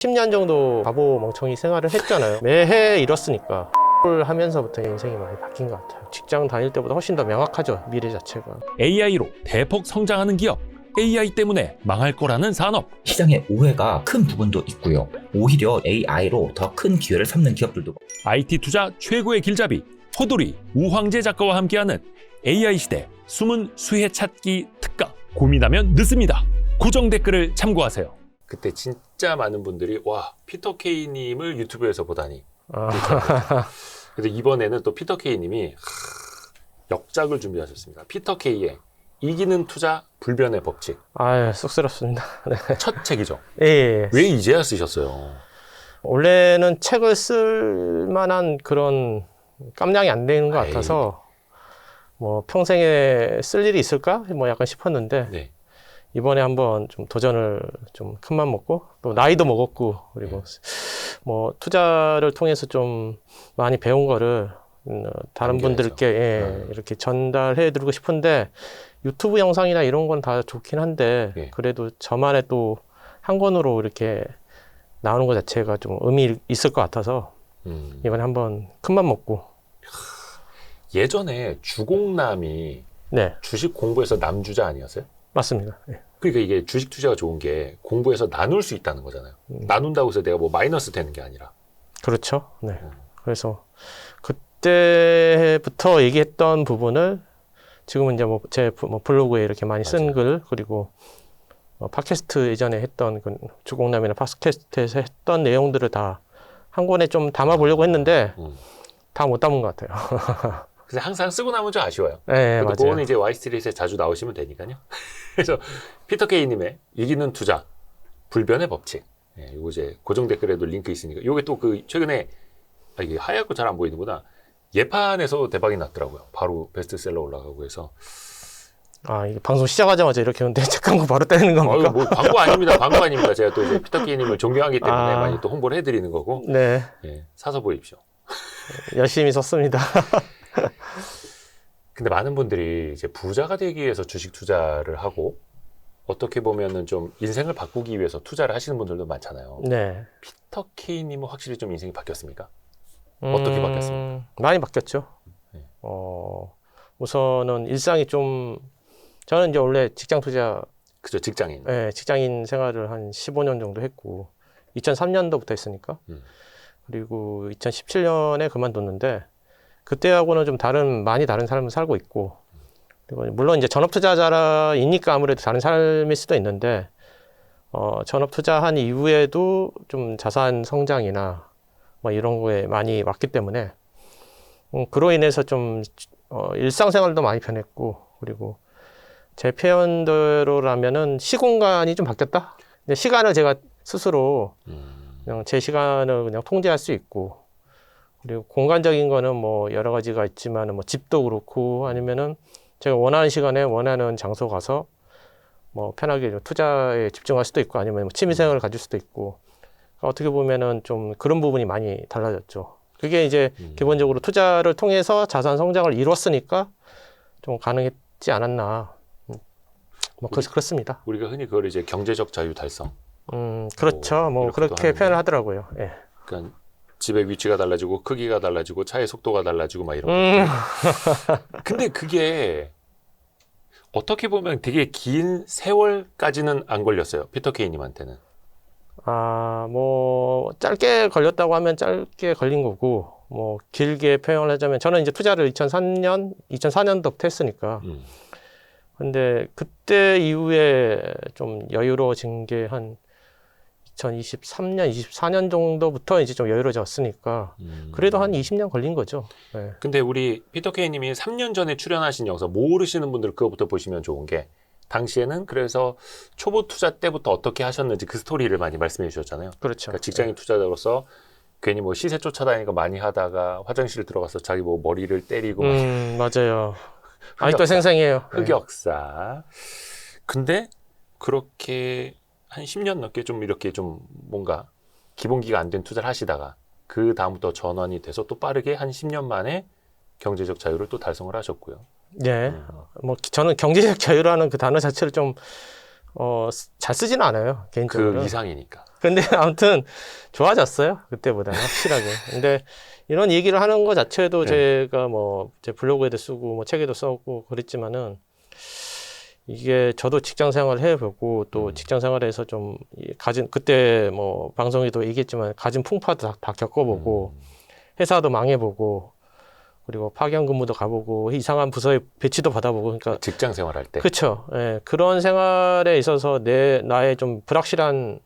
10년 정도 바보 멍청이 생활을 했잖아요. 매해 이렇으니까 를 하면서부터 인생이 많이 바뀐 것 같아요. 직장 다닐 때보다 훨씬 더 명확하죠, 미래 자체가. AI로 대폭 성장하는 기업, AI 때문에 망할 거라는 산업. 시장의 오해가 큰 부분도 있고요. 오히려 AI로 더 큰 기회를 삼는 기업들도. IT 투자 최고의 길잡이 호돌이 우황재 작가와 함께하는 AI 시대 숨은 수혜 찾기 특강. 고민하면 늦습니다. 고정 댓글을 참고하세요. 그때 진짜 많은 분들이 와, 피터 K님을 유튜브에서 보다니. 근데 이번에는 또 피터 K님이 역작을 준비하셨습니다. 피터 K의 이기는 투자 불변의 법칙. 아유, 쑥스럽습니다. 네. 첫 책이죠. 예. 왜 이제야 쓰셨어요? 원래는 책을 쓸 만한 그런 깜냥이 안 되는 것 같아서 뭐 평생에 쓸 일이 있을까? 뭐 약간 싶었는데 네. 이번에 한번 좀 도전을 좀 큰맘 먹고 또 나이도 먹었고 그리고 뭐 투자를 통해서 좀 많이 배운 거를 다른 남겨야죠. 분들께 이렇게 전달해 드리고 싶은데 유튜브 영상이나 이런 건 다 좋긴 한데 그래도 저만의 또 한 권으로 이렇게 나오는 것 자체가 좀 의미 있을 것 같아서 이번에 한번 큰맘 먹고. 예전에 주공남이 네, 주식 공부해서 남주자 아니었어요? 맞습니다. 네. 그러니까 이게 주식 투자가 좋은 게 공부해서 나눌 수 있다는 거잖아요. 나눈다고 해서 내가 뭐 마이너스 되는 게 아니라. 그렇죠. 네. 그래서 그때부터 얘기했던 부분을 지금은 이제 뭐 제 블로그에 이렇게 많이 쓴 글 그리고 팟캐스트 예전에 했던 그 주공남이나 팟캐스트에서 했던 내용들을 다 한 권에 좀 담아보려고 했는데 다 못 담은 것 같아요. 그래서 항상 쓰고 나면 좀 아쉬워요. 네, 맞아요. 그거는 이제 와이스트릿에 자주 나오시면 되니까요. 그래서 피터 K님의 이기는 투자 불변의 법칙. 이거 이제 고정 댓글에도 링크 있으니까. 요게 또 그 최근에 이게 하얗고 잘 안 보이는구나. 예판에서 대박이 났더라고요. 바로 베스트셀러 올라가고 해서. 아, 이게 방송 시작하자마자 이렇게 오는데 책 광고 바로 떼는 겁니까? 뭐 광고 아닙니다. 광고 아닙니다. 제가 또 이제 피터 K님을 존경하기 때문에 많이 또 홍보를 해드리는 거고. 네. 사서 보십시오. 열심히 썼습니다. 근데 많은 분들이 이제 부자가 되기 위해서 주식 투자를 하고 어떻게 보면은 좀 인생을 바꾸기 위해서 투자를 하시는 분들도 많잖아요. 네. 피터 K님은 확실히 좀 인생이 바뀌었습니까? 어떻게 바뀌었습니까? 많이 바뀌었죠. 네. 우선은 일상이 좀 저는 이제 원래 직장 투자, 그죠, 직장인. 직장인 생활을 한 15년 정도 했고 2003년도부터 했으니까 그리고 2017년에 그만뒀는데 그때하고는 좀 많이 다른 삶을 살고 있고 그리고 물론 이제 전업 투자자이니까 아무래도 다른 삶일 수도 있는데 전업 투자한 이후에도 좀 자산 성장이나 뭐 이런 거에 많이 왔기 때문에 그로 인해서 좀 일상생활도 많이 변했고 그리고 제 표현대로라면은 시공간이 좀 바뀌었다. 시간을 제가 스스로 그냥 제 시간을 그냥 통제할 수 있고 그리고 공간적인 거는 뭐 여러 가지가 있지만은 뭐 집도 그렇고 아니면은 제가 원하는 시간에 원하는 장소 가서 뭐 편하게 투자에 집중할 수도 있고 아니면 뭐 취미생활을 가질 수도 있고 어떻게 보면은 좀 그런 부분이 많이 달라졌죠. 그게 이제 기본적으로 투자를 통해서 자산 성장을 이뤘으니까 좀 가능했지 않았나. 뭐 그렇습니다. 우리가 흔히 그걸 이제 경제적 자유 달성. 그렇죠. 뭐 그렇게 표현을 하더라고요. 예. 그러니까 집의 위치가 달라지고 크기가 달라지고 차의 속도가 달라지고 막 이런 거. 근데 그게 어떻게 보면 되게 긴 세월까지는 안 걸렸어요. 피터 K님한테는. 뭐 짧게 걸렸다고 하면 짧게 걸린 거고 뭐 길게 표현을 하자면 저는 이제 투자를 2004년도부터 했으니까 근데 그때 이후에 좀 여유로워진 게 한 2023년, 24년 정도부터 이제 좀 여유로워졌으니까 그래도 한 20년 걸린 거죠. 네. 근데 우리 피터 K님이 3년 전에 출연하신 영상 모르시는 분들 그거부터 보시면 좋은 게 당시에는 그래서 초보 투자 때부터 어떻게 하셨는지 그 스토리를 많이 말씀해 주셨잖아요. 그렇죠. 그러니까 직장인 투자자로서 괜히 뭐 시세 쫓아다니는 거 많이 하다가 화장실 들어가서 자기 뭐 머리를 때리고 맞아요. 아직도 생생해요. 흑역사. 근데 그렇게 한 10년 넘게 좀 이렇게 좀 뭔가 기본기가 안 된 투자를 하시다가 그 다음부터 전환이 돼서 또 빠르게 한 10년 만에 경제적 자유를 또 달성을 하셨고요. 네. 뭐 저는 경제적 자유라는 그 단어 자체를 좀 잘 쓰지는 않아요, 개인적으로. 그 이상이니까. 근데 아무튼 좋아졌어요. 그때보다 확실하게. 근데 이런 얘기를 하는 것 자체도 제가 뭐 제 블로그에도 쓰고 뭐 책에도 써고 그랬지만은 이게 저도 직장 생활을 해보고 또 직장 생활에서 좀 가진 그때 뭐 방송에도 얘기했지만 가진 풍파도 다 겪어보고 회사도 망해보고 그리고 파견 근무도 가보고 이상한 부서에 배치도 받아보고 그러니까 직장 생활할 때. 그렇죠. 예, 그런 생활에 있어서 나의 좀 불확실한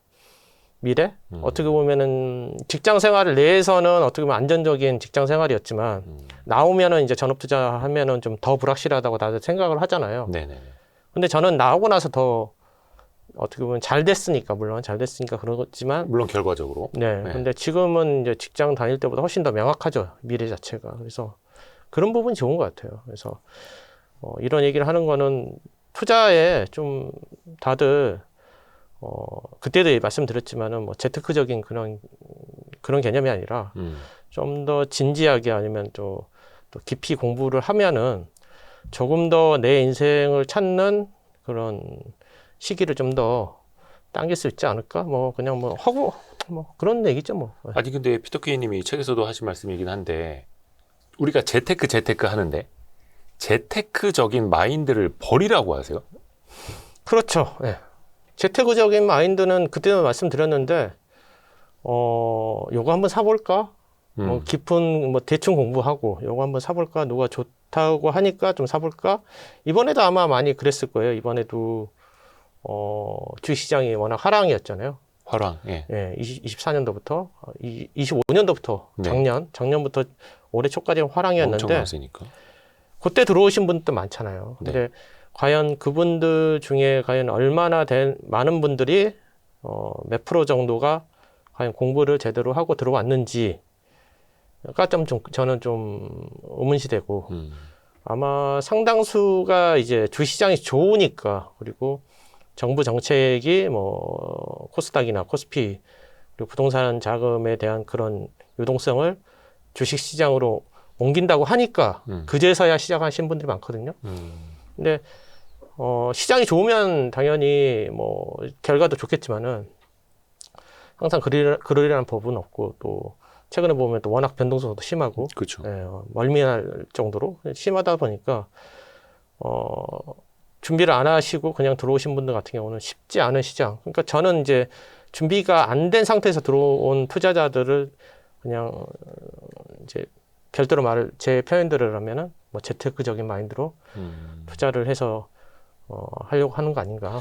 미래 어떻게 보면은 직장 생활을 내에서는 어떻게 보면 안정적인 직장 생활이었지만 나오면은 이제 전업 투자하면은 좀 더 불확실하다고 다들 생각을 하잖아요. 네네. 근데 저는 나오고 나서 더 어떻게 보면 잘 됐으니까 물론 잘 됐으니까 그렇지만 물론 결과적으로. 네. 네. 근데 지금은 이제 직장 다닐 때보다 훨씬 더 명확하죠. 미래 자체가. 그래서 그런 부분이 좋은 것 같아요. 그래서 이런 얘기를 하는 거는 투자에 좀 다들 그때도 말씀드렸지만은 뭐 재테크적인 그런 개념이 아니라 좀 더 진지하게 아니면 또 깊이 공부를 하면은 조금 더 내 인생을 찾는 그런 시기를 좀 더 당길 수 있지 않을까? 뭐 그냥 뭐 하고 뭐 그런 얘기죠 뭐. 아니 근데 피터케이님이 책에서도 하신 말씀이긴 한데 우리가 재테크 하는데 재테크적인 마인드를 버리라고 하세요? 그렇죠. 네. 재테크적인 마인드는 그때도 말씀드렸는데 요거 한번 사볼까? 뭐 깊은 뭐 대충 공부하고 요거 한번 사볼까? 누가 좋다고 하니까 좀 사볼까? 이번에도 아마 많이 그랬을 거예요. 이번에도 주식시장이 워낙 하락이었잖아요. 화랑. 예. 예, 24년도부터 25년도부터 네. 작년부터 올해 초까지 엄청 화랑이었는데 나으니까. 그때 들어오신 분도 많잖아요. 네. 근데 과연 그분들 중에 과연 얼마나 많은 분들이 몇 프로 정도가 과연 공부를 제대로 하고 들어왔는지가 저는 좀 의문시되고 아마 상당수가 이제 주시장이 좋으니까 그리고 정부 정책이 뭐 코스닥이나 코스피 그리고 부동산 자금에 대한 그런 유동성을 주식 시장으로 옮긴다고 하니까 그제서야 시작하신 분들이 많거든요. 근데 시장이 좋으면 당연히 뭐 결과도 좋겠지만은 항상 그러리라는 법은 없고 또 최근에 보면 또 워낙 변동성도 심하고 그렇죠. 예, 멀미할 정도로 심하다 보니까 준비를 안 하시고 그냥 들어오신 분들 같은 경우는 쉽지 않은 시장. 그러니까 저는 이제 준비가 안 된 상태에서 들어온 투자자들을 그냥 이제 별도로 제 표현들을 하면은 뭐 재테크적인 마인드로 투자를 해서 하려고 하는 거 아닌가.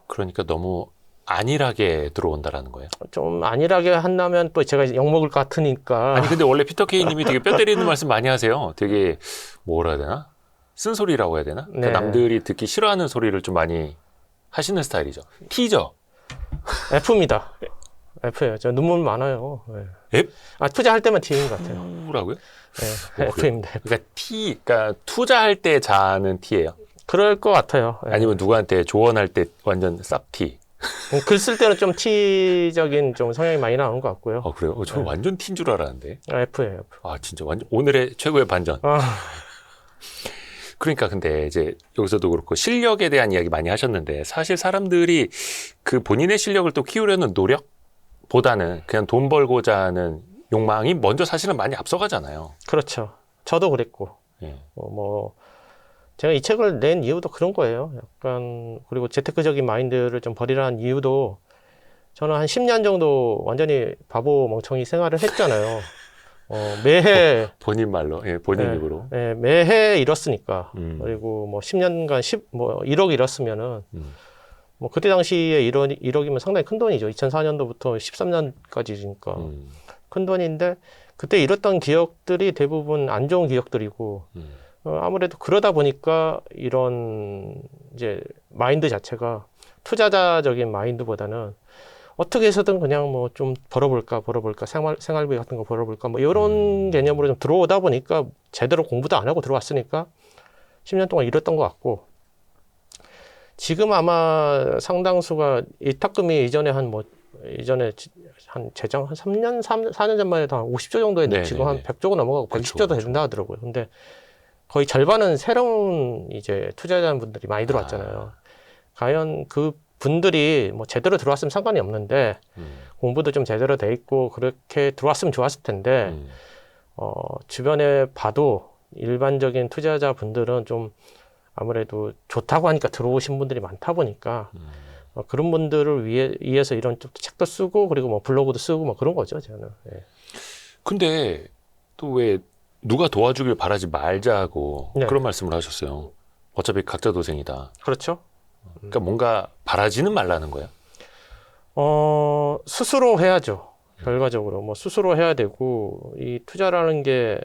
그러니까 너무 안일하게 들어온다라는 거예요. 좀 안일하게 한다면 또 제가 욕먹을 것 같으니까. 아니 근데 원래 피터케이님이 되게 뼈 때리는 말씀 많이 하세요. 되게 뭐라 해야 되나? 쓴소리라고 해야 되나? 네. 그러니까 남들이 듣기 싫어하는 소리를 좀 많이 하시는 스타일이죠. T죠? F입니다. F예요. 저 눈물 많아요. 네. F? 투자할 때만 T인 것 같아요. T라고요? 네, F입니다. 그러니까 그러니까 투자할 때 자는 T예요. 그럴 것 같아요. 네. 아니면 누구한테 조언할 때 완전 쌉 T. 글 쓸 때는 좀 T적인 좀 성향이 많이 나오는 것 같고요. 그래요? 저는 완전 T인 줄 알았는데. F예요. F. 아 진짜 완전 오늘의 최고의 반전. 그러니까 근데 이제 여기서도 그렇고 실력에 대한 이야기 많이 하셨는데 사실 사람들이 그 본인의 실력을 또 키우려는 노력보다는 그냥 돈 벌고자 하는 욕망이 먼저 사실은 많이 앞서가잖아요. 그렇죠. 저도 그랬고. 예. 제가 이 책을 낸 이유도 그런 거예요. 약간 그리고 재테크적인 마인드를 좀 버리라는 이유도 저는 한 10년 정도 완전히 바보 멍청이 생활을 했잖아요. 매해 본인 말로, 예, 본인 입으로. 네, 매해 잃었으니까. 그리고 뭐 10년간 1억 잃었으면은 뭐 그때 당시에 1억이면 상당히 큰 돈이죠. 2004년도부터 13년까지니까 큰 돈인데 그때 잃었던 기억들이 대부분 안 좋은 기억들이고 아무래도 그러다 보니까 이런 이제 마인드 자체가 투자자적인 마인드보다는 어떻게 해서든 그냥 뭐 좀 벌어볼까 생활비 같은 거 벌어볼까 뭐 이런 개념으로 좀 들어오다 보니까 제대로 공부도 안 하고 들어왔으니까 10년 동안 잃었던 것 같고 지금 아마 상당수가 이탁금이 이전에 한 재정 한 3년 4년 전만 해도 한 50조 정도 했는데 지금 한 100조가 넘어가고 120조도 된다 하더라고요. 근데 거의 절반은 새로운 이제 투자자분들이 많이 들어왔잖아요. 과연 그 분들이 뭐 제대로 들어왔으면 상관이 없는데 공부도 좀 제대로 돼 있고 그렇게 들어왔으면 좋았을 텐데 주변에 봐도 일반적인 투자자 분들은 좀 아무래도 좋다고 하니까 들어오신 분들이 많다 보니까 그런 분들을 위해서 이런 좀 책도 쓰고 그리고 뭐 블로그도 쓰고 뭐 그런 거죠, 저는. 예. 근데 또 왜 누가 도와주길 바라지 말자고 네. 그런 말씀을 하셨어요. 어차피 각자 도생이다. 그렇죠. 그러니까 뭔가 바라지는 말라는 거야. 스스로 해야죠. 결과적으로 뭐 스스로 해야 되고 이 투자라는 게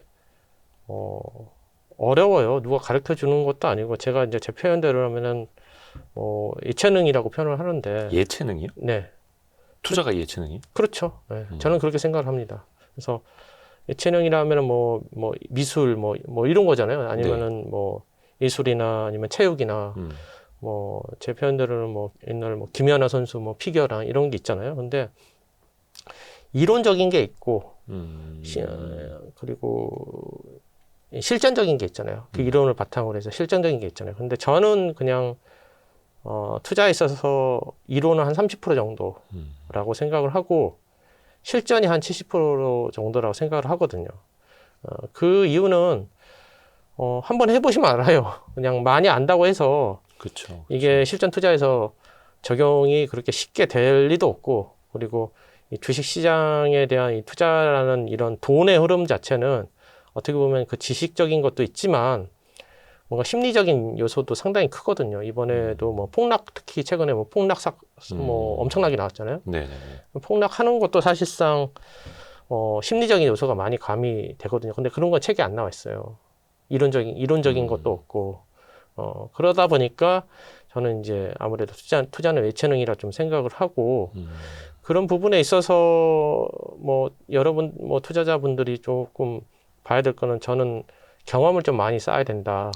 어려워요. 누가 가르쳐 주는 것도 아니고 제가 이제 제 표현대로 하면은 예체능이라고 표현을 하는데 예체능이요? 네, 투자가 예체능이? 그렇죠. 네, 저는 그렇게 생각을 합니다. 그래서 예체능이라면은 뭐 미술 뭐 이런 거잖아요. 아니면은 뭐 예술이나 아니면 체육이나 뭐 제 표현대로는 뭐 옛날 뭐 김연아 선수 뭐 피겨랑 이런 게 있잖아요. 근데 이론적인 게 있고 그리고 실전적인 게 있잖아요. 그 이론을 바탕으로 해서 실전적인 게 있잖아요. 근데 저는 그냥 투자에 있어서 이론은 한 30% 정도라고 생각을 하고 실전이 한 70% 정도라고 생각을 하거든요. 그 이유는 한번 해보시면 알아요. 그냥 많이 안다고 해서 그렇죠. 이게 실전 투자에서 적용이 그렇게 쉽게 될 리도 없고 그리고 이 주식 시장에 대한 이 투자라는 이런 돈의 흐름 자체는 어떻게 보면 그 지식적인 것도 있지만 뭔가 심리적인 요소도 상당히 크거든요. 이번에도 뭐 폭락, 특히 최근에 뭐 폭락사 뭐 엄청나게 나왔잖아요. 네네. 폭락하는 것도 사실상 심리적인 요소가 많이 가미되거든요. 근데 그런 건 책에 안 나와 있어요. 이론적인 것도 없고 그러다 보니까 저는 이제 아무래도 투자는 예체능이라 좀 생각을 하고 그런 부분에 있어서 뭐 여러분 뭐 투자자분들이 조금 봐야 될 거는 저는 경험을 좀 많이 쌓아야 된다.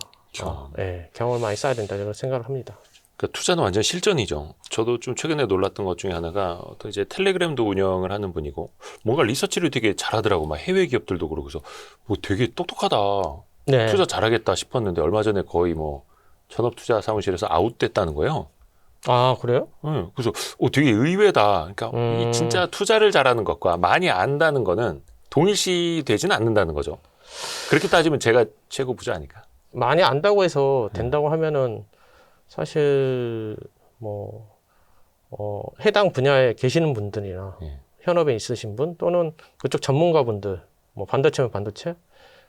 경험을 많이 쌓아야 된다 저는 생각을 합니다. 그러니까 투자는 완전 실전이죠. 저도 좀 최근에 놀랐던 것 중에 하나가 어떤 이제 텔레그램도 운영을 하는 분이고 뭔가 리서치를 되게 잘하더라고. 막 해외 기업들도 그러고 그래서 뭐 되게 똑똑하다. 네. 투자 잘하겠다 싶었는데 얼마 전에 거의 뭐 전업투자 사무실에서 아웃됐다는 거예요. 아, 그래요? 그래서 되게 의외다. 그러니까 이 진짜 투자를 잘하는 것과 많이 안다는 거는 동일시 되지는 않는다는 거죠. 그렇게 따지면 제가 최고 부자 아닐까? 많이 안다고 해서 된다고 하면은 사실 뭐 해당 분야에 계시는 분들이나 현업에 있으신 분 또는 그쪽 전문가분들 뭐 반도체면 반도체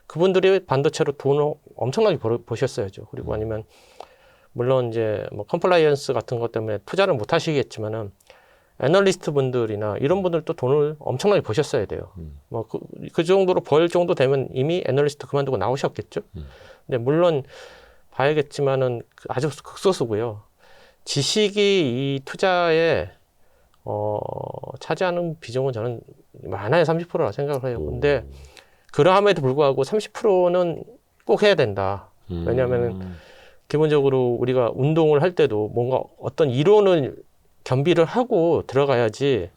그분들이 반도체로 돈을 엄청나게 버셨어야죠. 그리고 아니면 물론 이제 뭐 컴플라이언스 같은 것 때문에 투자를 못 하시겠지만은 애널리스트 분들이나 이런 분들도 돈을 엄청나게 버셨어야 돼요. 뭐 그 정도로 벌 정도 되면 이미 애널리스트 그만두고 나오셨겠죠. 근데 물론 봐야겠지만은 아주 극소수고요. 지식이 이 투자에 차지하는 비중은 저는 많아야 30%라 생각을 해요. 근데 그러함에도 불구하고 30%는 꼭 해야 된다. 왜냐하면 기본적으로 우리가 운동을 할 때도 뭔가 어떤 이론을 겸비를 하고 들어가야지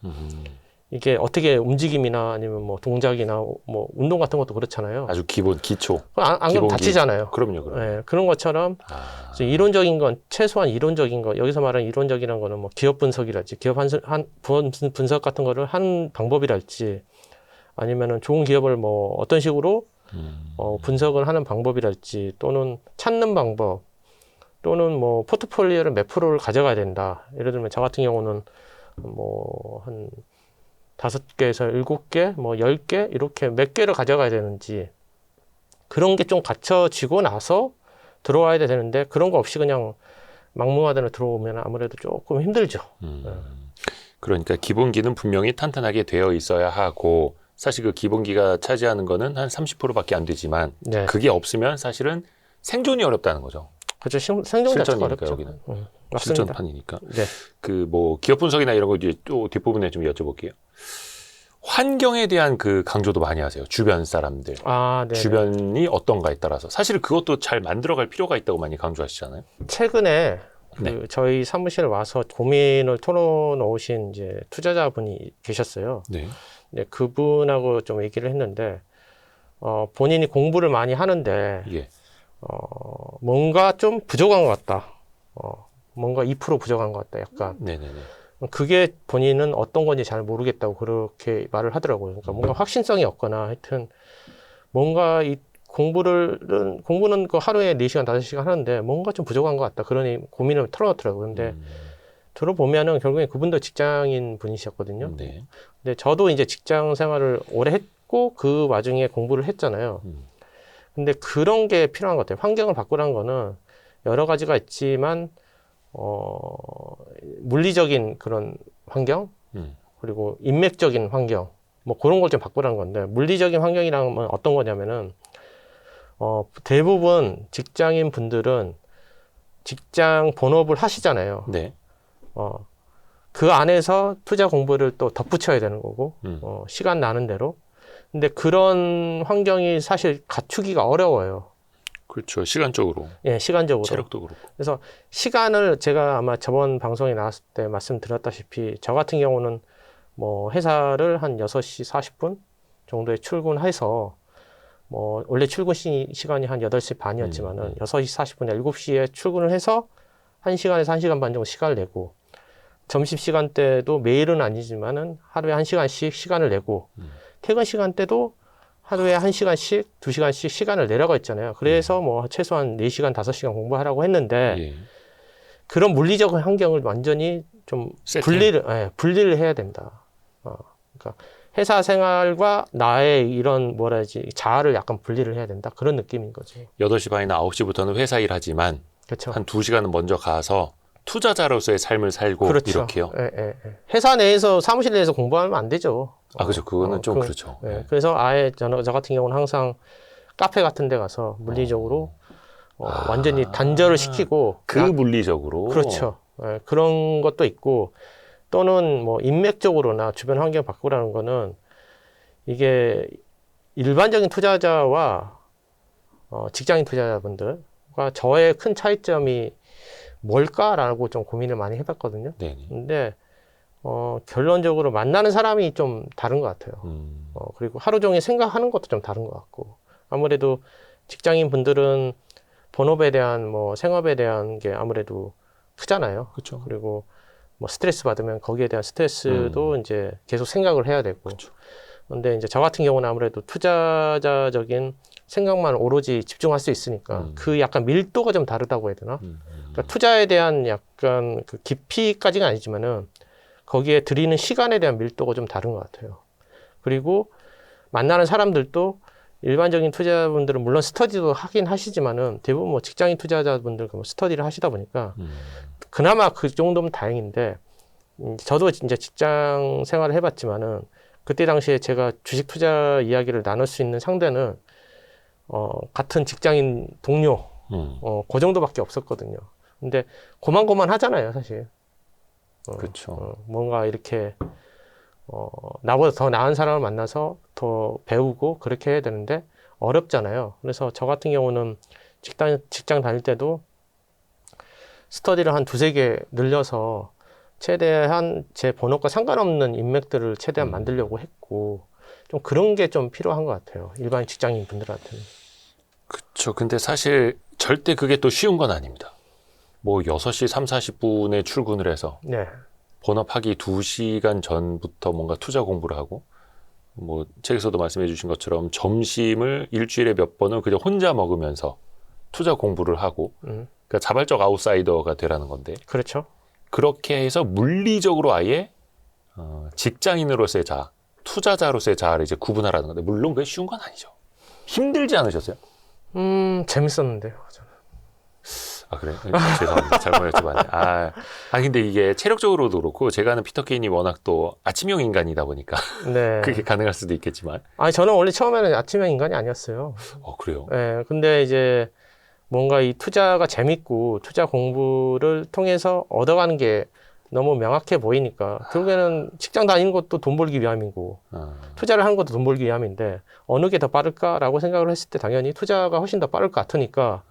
이게 어떻게 움직임이나 아니면 뭐 동작이나 뭐 운동 같은 것도 그렇잖아요. 아주 기본 기초. 안 그러면 다치잖아요. 그럼요. 네, 그런 것처럼 이론적인 건 최소한 이론적인 거 여기서 말하는 이론적이라는 거는 뭐 기업 분석이랄지 기업 분석 같은 거를 하는 방법이랄지 아니면은 좋은 기업을 뭐 어떤 식으로 분석을 하는 방법이랄지 또는 찾는 방법 또는 뭐 포트폴리오를 몇 프로를 가져가야 된다. 예를 들면 저 같은 경우는 뭐 한 5개에서 7개, 뭐 10개 이렇게 몇 개를 가져가야 되는지 그런 게 좀 갖춰지고 나서 들어와야 되는데 그런 거 없이 그냥 막무가내로 들어오면 아무래도 조금 힘들죠. 그러니까 기본기는 분명히 탄탄하게 되어 있어야 하고 사실 그 기본기가 차지하는 거는 한 30%밖에 안 되지만 네. 그게 없으면 사실은 생존이 어렵다는 거죠. 그렇죠. 생존 자체가 실전이니까 어렵죠. 여기는. 맞습니다. 실전판이니까. 네. 그 뭐 기업 분석이나 이런 거 이제 또 뒷부분에 좀 여쭤볼게요. 환경에 대한 그 강조도 많이 하세요. 주변 사람들. 네. 주변이 어떤가에 따라서. 사실 그것도 잘 만들어갈 필요가 있다고 많이 강조하시잖아요. 최근에 네. 저희 사무실에 와서 고민을 털어놓으신 이제 투자자분이 계셨어요. 네. 네, 그분하고 좀 얘기를 했는데 본인이 공부를 많이 하는데 예. 뭔가 좀 부족한 것 같다. 뭔가 2% 부족한 것 같다. 약간 네네네. 그게 본인은 어떤 건지 잘 모르겠다고 그렇게 말을 하더라고요. 그러니까 뭔가 확신성이 없거나 하여튼 뭔가 이 공부는 그 하루에 4시간, 5시간 하는데 뭔가 좀 부족한 것 같다. 그러니 고민을 털어놓더라고요. 근데 들어보면은 결국에 그분도 직장인 분이셨거든요. 네. 근데 저도 이제 직장 생활을 오래 했고 그 와중에 공부를 했잖아요. 근데 그런 게 필요한 것 같아요. 환경을 바꾸라는 거는 여러 가지가 있지만 물리적인 그런 환경 그리고 인맥적인 환경 뭐 그런 걸 좀 바꾸라는 건데 물리적인 환경이라면 어떤 거냐면은 대부분 직장인 분들은 직장 본업을 하시잖아요. 네. 그 안에서 투자 공부를 또 덧붙여야 되는 거고 시간 나는 대로. 근데 그런 환경이 사실 갖추기가 어려워요. 그렇죠. 시간적으로, 예, 시간적으로. 체력도 그렇고. 그래서 시간을 제가 아마 저번 방송에 나왔을 때 말씀드렸다시피 저 같은 경우는 뭐 회사를 한 6시 40분 정도에 출근해서 뭐 원래 출근 시간이 한 8시 반이었지만은 6시 40분에 7시에 출근을 해서 1시간에서 1시간 반 정도 시간을 내고 점심시간 때도 매일은 아니지만은 하루에 1시간씩 시간을 내고 퇴근 시간 때도 하루에 1시간씩, 2시간씩 시간을 내라고 했잖아요. 그래서 뭐 최소한 4시간, 5시간 공부하라고 했는데 예. 그런 물리적 환경을 완전히 좀 분리를 해야 된다. 그러니까 회사 생활과 나의 이런 뭐라 해야지 자아를 약간 분리를 해야 된다. 그런 느낌인 거지. 8시 반이나 9시부터는 회사 일하지만 그렇죠. 한 2시간은 먼저 가서 투자자로서의 삶을 살고 그렇죠. 이렇게요. 예. 회사 내에서 사무실 내에서 공부하면 안 되죠. 아, 그렇죠. 그거는 좀 그렇죠. 예. 네. 그래서 아예 저 같은 경우는 항상 카페 같은 데 가서 물리적으로 완전히 단절을 시키고 그 물리적으로. 그렇죠. 예, 그런 것도 있고 또는 뭐 인맥적으로나 주변 환경 바꾸라는 거는 이게 일반적인 투자자와 직장인 투자자분들과 저의 큰 차이점이 뭘까라고 좀 고민을 많이 해봤거든요. 네네. 근데 결론적으로 만나는 사람이 좀 다른 것 같아요. 그리고 하루 종일 생각하는 것도 좀 다른 것 같고 아무래도 직장인 분들은 본업에 대한 뭐 생업에 대한 게 아무래도 크잖아요. 그렇죠. 그리고 뭐 스트레스 받으면 거기에 대한 스트레스도 이제 계속 생각을 해야 되고. 그렇죠. 근데 이제 저 같은 경우는 아무래도 투자자적인 생각만 오로지 집중할 수 있으니까 그 약간 밀도가 좀 다르다고 해야 되나? 그러니까 투자에 대한 약간 그 깊이까지는 아니지만은 거기에 들이는 시간에 대한 밀도가 좀 다른 것 같아요. 그리고 만나는 사람들도 일반적인 투자자분들은 물론 스터디도 하긴 하시지만은 대부분 뭐 직장인 투자자분들 뭐 스터디를 하시다 보니까 그나마 그 정도면 다행인데 저도 이제 직장 생활을 해봤지만은 그때 당시에 제가 주식 투자 이야기를 나눌 수 있는 상대는 같은 직장인 동료 그 정도밖에 없었거든요. 근데 고만고만 하잖아요, 사실. 그렇죠. 뭔가 이렇게 나보다 더 나은 사람을 만나서 더 배우고 그렇게 해야 되는데 어렵잖아요. 그래서 저 같은 경우는 직장 다닐 때도 스터디를 한 2-3개 늘려서 최대한 제 본업과 상관없는 인맥들을 최대한 만들려고 했고 좀 그런 게 좀 필요한 것 같아요. 일반 직장인 분들한테는. 그렇죠. 근데 사실 절대 그게 또 쉬운 건 아닙니다. 뭐 6시 40분에 출근을 해서 네. 본업하기 2시간 전부터 뭔가 투자 공부를 하고 뭐 책에서도 말씀해 주신 것처럼 점심을 일주일에 몇 번은 그냥 혼자 먹으면서 투자 공부를 하고 그러니까 자발적 아웃사이더가 되라는 건데 그렇죠. 그렇게 해서 물리적으로 아예 직장인으로서의 자아, 투자자로서의 자아를 이제 구분하라는 건데 물론 그게 쉬운 건 아니죠. 힘들지 않으셨어요? 재밌었는데요. 저는. 아, 그래요? 죄송합니다. 잘못 여쭤봤네. 근데 이게 체력적으로도 그렇고 제가 아는 피터 케인이 워낙 또 아침형 인간이다 보니까 네. 그게 가능할 수도 있겠지만. 아니 저는 원래 처음에는 아침형 인간이 아니었어요. 그래요? 네, 근데 이제 뭔가 이 투자가 재밌고 투자 공부를 통해서 얻어가는 게 너무 명확해 보이니까 결국에는 직장 다니는 것도 돈 벌기 위함이고 투자를 하는 것도 돈 벌기 위함인데 어느 게 더 빠를까라고 생각을 했을 때 당연히 투자가 훨씬 더 빠를 것 같으니까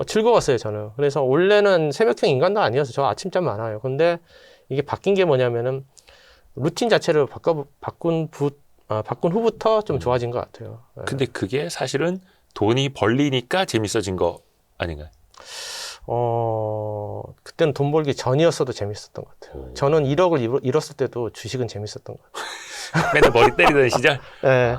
즐거웠어요, 저는. 그래서 원래는 새벽형 인간도 아니어서 저 아침잠 많아요. 근데 이게 바뀐 게 뭐냐면은 루틴 자체를 바꾼 후부터 좀 좋아진 것 같아요. 근데 그게 사실은 돈이 벌리니까 재밌어진 거 아닌가요? 그때는 돈 벌기 전이었어도 재밌었던 것 같아요. 저는 1억을 잃었을 때도 주식은 재밌었던 것 같아요. 맨날 머리 때리던 시절? 네.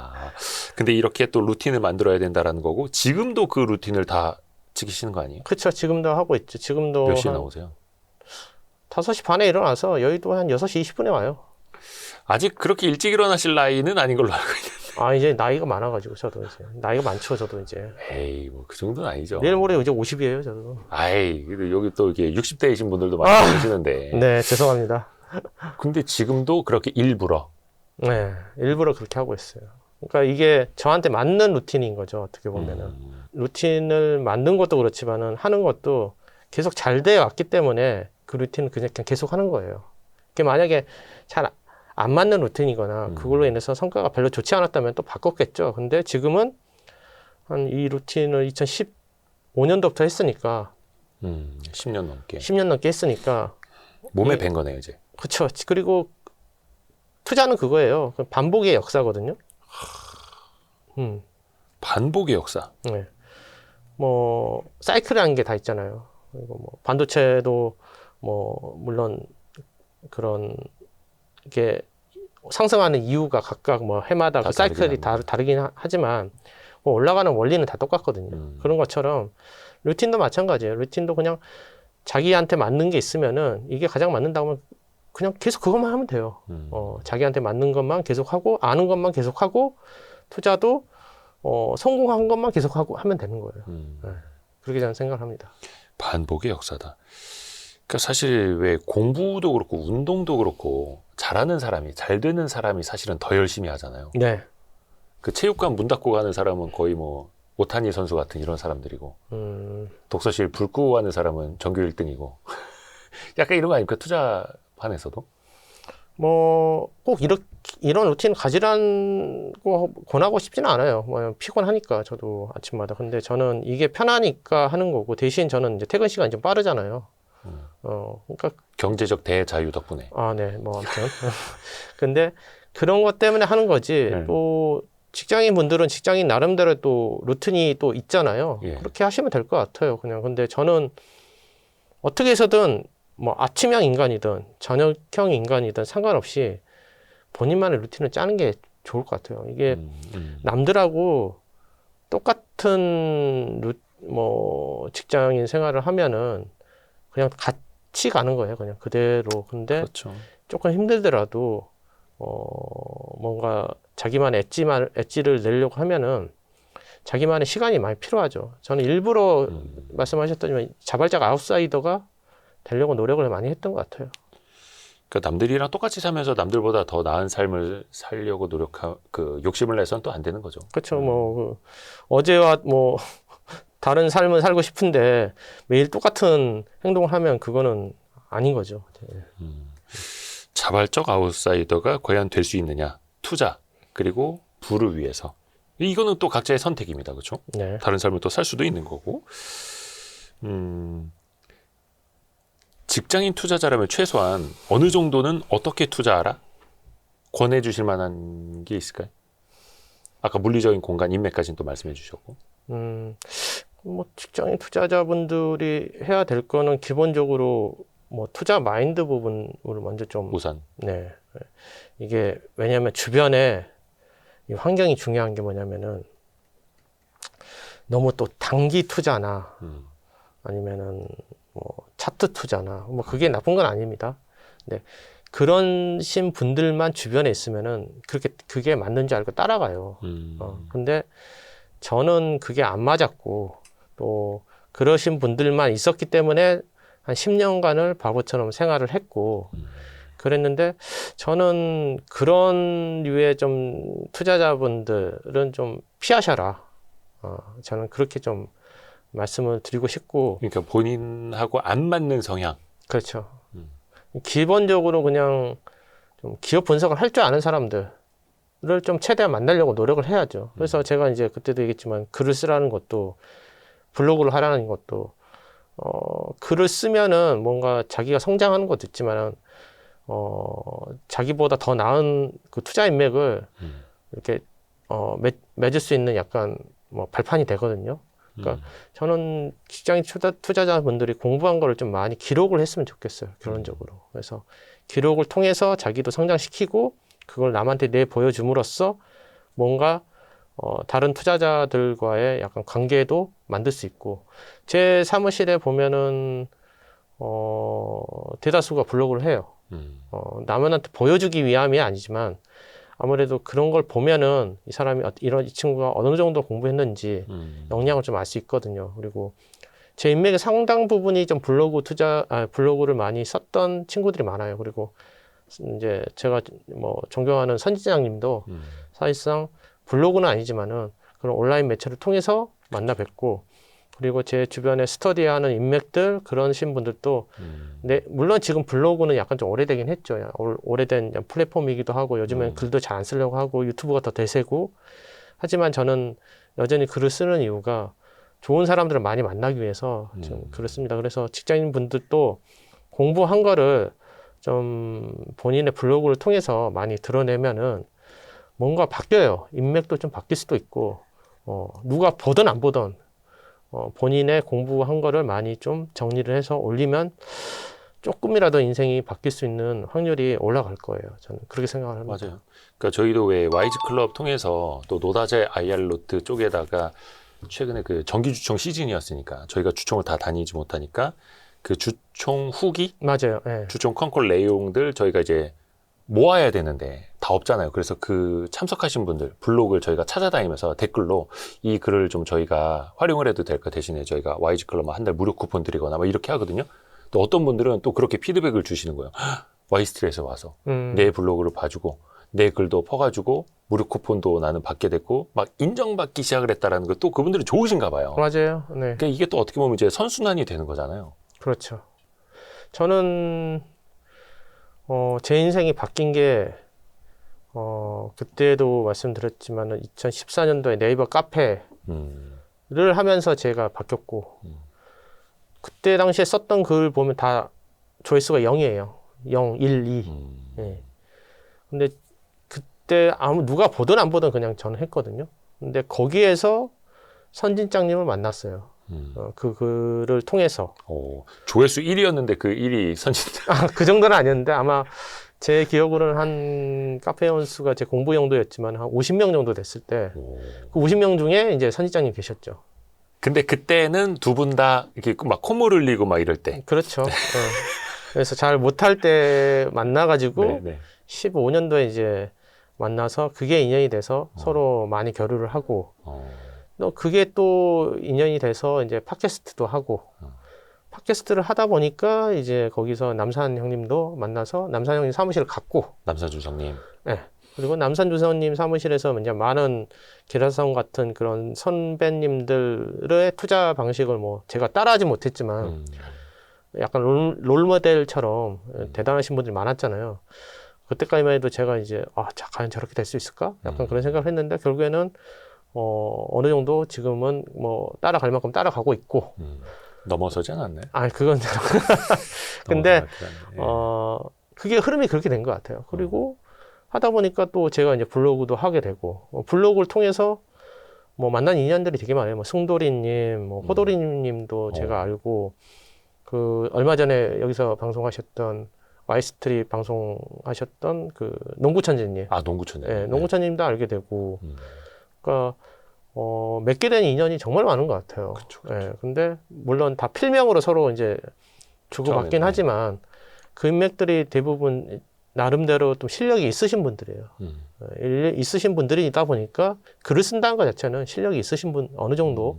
근데 이렇게 또 루틴을 만들어야 된다라는 거고, 지금도 그 루틴을 다 지키시는 거 아니에요? 그렇죠. 지금도 하고 있죠. 지금도 몇 시에 나오세요? 5시 반에 일어나서 여의도 한 6시 20분에 와요. 아직 그렇게 일찍 일어나실 나이는 아닌 걸로 알고 있는데. 이제 나이가 많아가지고 저도 이제 나이가 많죠. 저도 이제 에이, 뭐 그 정도는 아니죠. 내일 모레 이제 50이에요. 저도. 아이, 근데 여기 또 이렇게 60대이신 분들도 많이 계시는데. 네, 죄송합니다. 근데 지금도 그렇게 일부러. 네, 일부러 그렇게 하고 있어요. 그러니까 이게 저한테 맞는 루틴인 거죠. 어떻게 보면은 루틴을 만든 것도 그렇지만은 하는 것도 계속 잘 되어 왔기 때문에 그 루틴을 그냥 계속 하는 거예요. 그게 만약에 잘 안 맞는 루틴이거나 그걸로 인해서 성과가 별로 좋지 않았다면 또 바꿨겠죠. 근데 지금은 한 이 루틴을 2015년도부터 했으니까 10년 넘게. 10년 넘게 했으니까 몸에 밴 거네요, 이제. 그렇죠. 그리고 투자는 그거예요. 반복의 역사거든요. 반복의 역사. 네. 뭐 사이클이라는 게 다 있잖아요. 그리고 뭐 반도체도 뭐 물론 그런 게 상승하는 이유가 각각 뭐 해마다 그 사이클이 다르긴 하지만 뭐 올라가는 원리는 다 똑같거든요. 그런 것처럼 루틴도 마찬가지예요. 루틴도 그냥 자기한테 맞는 게 있으면은 이게 가장 맞는다고 하면 그냥 계속 그것만 하면 돼요. 자기한테 맞는 것만 계속하고 아는 것만 계속하고 투자도 성공한 것만 계속하고 하면 되는 거예요. 네. 그렇게 저는 생각을 합니다. 반복의 역사다. 그러니까 사실 왜 공부도 그렇고 운동도 그렇고 잘하는 사람이, 잘 되는 사람이 사실은 더 열심히 하잖아요. 네. 그 체육관 문 닫고 가는 사람은 거의 뭐 오타니 선수 같은 이런 사람들이고 독서실 불 끄고 가는 사람은 전교 1등이고 약간 이런 거 아닙니까? 투자판에서도? 뭐 꼭 이런 루틴 가지라고 권하고 싶지는 않아요. 뭐 피곤하니까 저도 아침마다. 근데 저는 이게 편하니까 하는 거고 대신 저는 이제 퇴근 시간이 좀 빠르잖아요. 그러니까 경제적 대자유 덕분에. 네, 뭐 아무튼. 근데 그런 것 때문에 하는 거지. 또 직장인 분들은 직장인 나름대로 또 루틴이 또 있잖아요. 예. 그렇게 하시면 될 것 같아요. 그냥. 근데 저는 어떻게 해서든 뭐 아침형 인간이든 저녁형 인간이든 상관없이 본인만의 루틴을 짜는 게 좋을 것 같아요. 이게 남들하고 똑같은 뭐 직장인 생활을 하면은 그냥 같이 가는 거예요. 그냥 그대로. 근데 그렇죠. 조금 힘들더라도 뭔가 자기만의 엣지를 내려고 하면은 자기만의 시간이 많이 필요하죠. 저는 일부러 말씀하셨더니만 자발적 아웃사이더가 되려고 노력을 많이 했던 것 같아요. 그러니까 남들이랑 똑같이 살면서 남들보다 더 나은 삶을 살려고 그 욕심을 내서는 또 안 되는 거죠. 그렇죠. 뭐 어제와 뭐 다른 삶을 살고 싶은데 매일 똑같은 행동을 하면 그거는 아닌 거죠. 네. 자발적 아웃사이더가 과연 될 수 있느냐? 투자 그리고 부를 위해서. 이거는 또 각자의 선택입니다. 그렇죠? 네. 다른 삶을 또 살 수도 있는 거고. 직장인 투자자라면 최소한 어느 정도는 어떻게 투자하라? 권해주실 만한 게 있을까요? 아까 물리적인 공간, 인맥까지는 또 말씀해 주셨고. 뭐 직장인 투자자분들이 해야 될 거는 기본적으로 뭐 투자 마인드 부분을 먼저 좀 우선. 네. 이게 왜냐하면 주변에 이 환경이 중요한 게 뭐냐면은 너무 또 단기 투자나 아니면은 뭐 차트 투자나 뭐 그게 나쁜 건 아닙니다. 네. 그런 신 분들만 주변에 있으면은 그게 맞는 줄 알고 따라가요. 근데 저는 그게 안 맞았고 또 그러신 분들만 있었기 때문에 한 10년간을 바보처럼 생활을 했고 그랬는데 저는 그런 류의 좀 투자자분들은 좀 피하셔라. 저는 그렇게 좀 말씀을 드리고 싶고. 그러니까 본인하고 안 맞는 성향. 그렇죠. 기본적으로 그냥 좀 기업 분석을 할 줄 아는 사람들을 좀 최대한 만나려고 노력을 해야죠. 그래서 제가 이제 그때도 얘기했지만 글을 쓰라는 것도 블로그를 하라는 것도 글을 쓰면은 뭔가 자기가 성장하는 것도 있지만은 자기보다 더 나은 그 투자 인맥을 이렇게 맺을 수 있는 약간 뭐 발판이 되거든요. 그러니까 저는 직장인 투자자분들이 공부한 거를 좀 많이 기록을 했으면 좋겠어요. 결론적으로. 그래서 기록을 통해서 자기도 성장시키고 그걸 남한테 내보여줌으로써 뭔가 다른 투자자들과의 약간 관계도 만들 수 있고 제 사무실에 보면은 대다수가 블로그를 해요. 남한테 보여주기 위함이 아니지만 아무래도 그런 걸 보면은 이 사람이 이 친구가 어느 정도 공부했는지 역량을 좀 알 수 있거든요. 그리고 제 인맥의 상당 부분이 좀 블로그를 많이 썼던 친구들이 많아요. 그리고 이제 제가 뭐 존경하는 선지장님도 사실상 블로그는 아니지만은 그런 온라인 매체를 통해서 만나 뵙고 그리고 제 주변에 스터디하는 인맥들 그러신 분들도 물론 지금 블로그는 약간 좀 오래되긴 했죠. 오래된 플랫폼이기도 하고 요즘엔 글도 잘 안 쓰려고 하고 유튜브가 더 대세고 하지만 저는 여전히 글을 쓰는 이유가 좋은 사람들을 많이 만나기 위해서 좀 그렇습니다. 그래서 직장인 분들도 공부한 거를 좀 본인의 블로그를 통해서 많이 드러내면은 뭔가 바뀌어요. 인맥도 좀 바뀔 수도 있고 누가 보든 안 보든 본인의 공부한 거를 많이 좀 정리를 해서 올리면 조금이라도 인생이 바뀔 수 있는 확률이 올라갈 거예요. 저는 그렇게 생각을 합니다. 맞아요. 그러니까 저희도 왜 YG 클럽 통해서 또 노다제 IR 노트 쪽에다가 최근에 그 정기 주총 시즌이었으니까 저희가 주총을 다 다니지 못하니까 그 주총 후기, 맞아요. 네. 주총 컨콜 내용들 저희가 이제 모아야 되는데 다 없잖아요. 그래서 그 참석하신 분들 블로그를 저희가 찾아다니면서 댓글로 이 글을 좀 저희가 활용을 해도 될까 대신에 저희가 YG 클럽 한 달 무료 쿠폰 드리거나 막 이렇게 하거든요. 또 어떤 분들은 또 그렇게 피드백을 주시는 거예요. Y스트리트에서 와서 내 블로그를 봐주고 내 글도 퍼가지고 무료 쿠폰도 나는 받게 됐고 막 인정받기 시작을 했다라는 것도 그분들이 좋으신가 봐요. 맞아요. 네. 그러니까 이게 또 어떻게 보면 이제 선순환이 되는 거잖아요. 그렇죠. 저는 제 인생이 바뀐 게 그때도 말씀드렸지만 2014년도에 네이버 카페를 하면서 제가 바뀌었고 그때 당시에 썼던 글 보면 다 조회수가 0이에요. 0, 1, 2. 예. 근데 그때 누가 보든 안 보든 그냥 저는 했거든요. 근데 거기에서 선진장님을 만났어요. 그 글을 통해서. 조회수 1위였는데 그 1위 선진장. 그 정도는 아니었는데 아마 제 기억으로는 한 카페 원수가 제 공부 용도였지만 한 50명 정도 됐을 때 그 50명 중에 이제 선지장님 계셨죠. 근데 그때는 두 분 다 이렇게 막 콧물 흘리고 막 이럴 때. 그렇죠. 그래서 잘 못할 때 만나가지고 네. 15년도에 이제 만나서 그게 인연이 돼서 서로 많이 교류를 하고 또 그게 또 인연이 돼서 이제 팟캐스트도 하고 팟캐스트를 하다 보니까 이제 거기서 남산 형님도 만나서 남산 형님 사무실을 갔고 남산 주성님. 네. 그리고 남산 주성님 사무실에서 이제 많은 기라성 같은 그런 선배님들의 투자 방식을 뭐 제가 따라하지 못했지만 약간 롤모델처럼 대단하신 분들이 많았잖아요. 그때까지만 해도 제가 이제 과연 저렇게 될 수 있을까? 약간 그런 생각을 했는데 결국에는 어느 정도 지금은 뭐 따라갈 만큼 따라가고 있고 넘어서지 않았네. 그건 근데 예. 그게 흐름이 그렇게 된 것 같아요. 그리고 하다 보니까 또 제가 이제 블로그도 하게 되고 블로그를 통해서 뭐 만난 인연들이 되게 많아요. 뭐 승도리님, 뭐 호도리님도 제가 알고 그 얼마 전에 여기서 방송하셨던 와이스트리 방송하셨던 그 농구천재님. 농구천재. 네, 농구천재님도 알게 되고. 그러니까 맺게 된 인연이 정말 많은 것 같아요. 그쵸. 네, 근데 물론 다 필명으로 서로 이제 주고받긴 하지만 그 인맥들이 대부분 나름대로 좀 실력이 있으신 분들이에요. 있으신 분들이다 보니까 글을 쓴다는 것 자체는 실력이 있으신 분 어느 정도.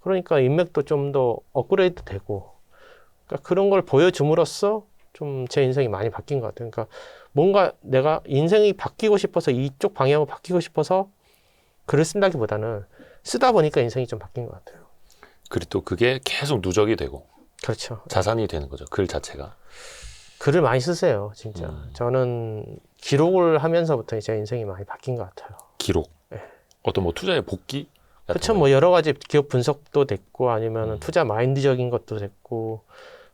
그러니까 인맥도 좀 더 업그레이드 되고. 그러니까 그런 걸 보여줌으로써 좀 제 인생이 많이 바뀐 것 같아요. 그러니까 뭔가 내가 인생이 바뀌고 싶어서 이쪽 방향으로 바뀌고 싶어서 글을 쓴다기보다는 쓰다 보니까 인생이 좀 바뀐 것 같아요. 그리고 또 그게 계속 누적이 되고 그렇죠. 자산이 되는 거죠. 글 자체가. 글을 많이 쓰세요, 진짜. 저는 기록을 하면서부터 제 인생이 많이 바뀐 것 같아요. 기록. 네. 어떤 뭐 투자의 복귀? 그렇죠. 뭐 여러 가지 기업 분석도 됐고 아니면 투자 마인드적인 것도 됐고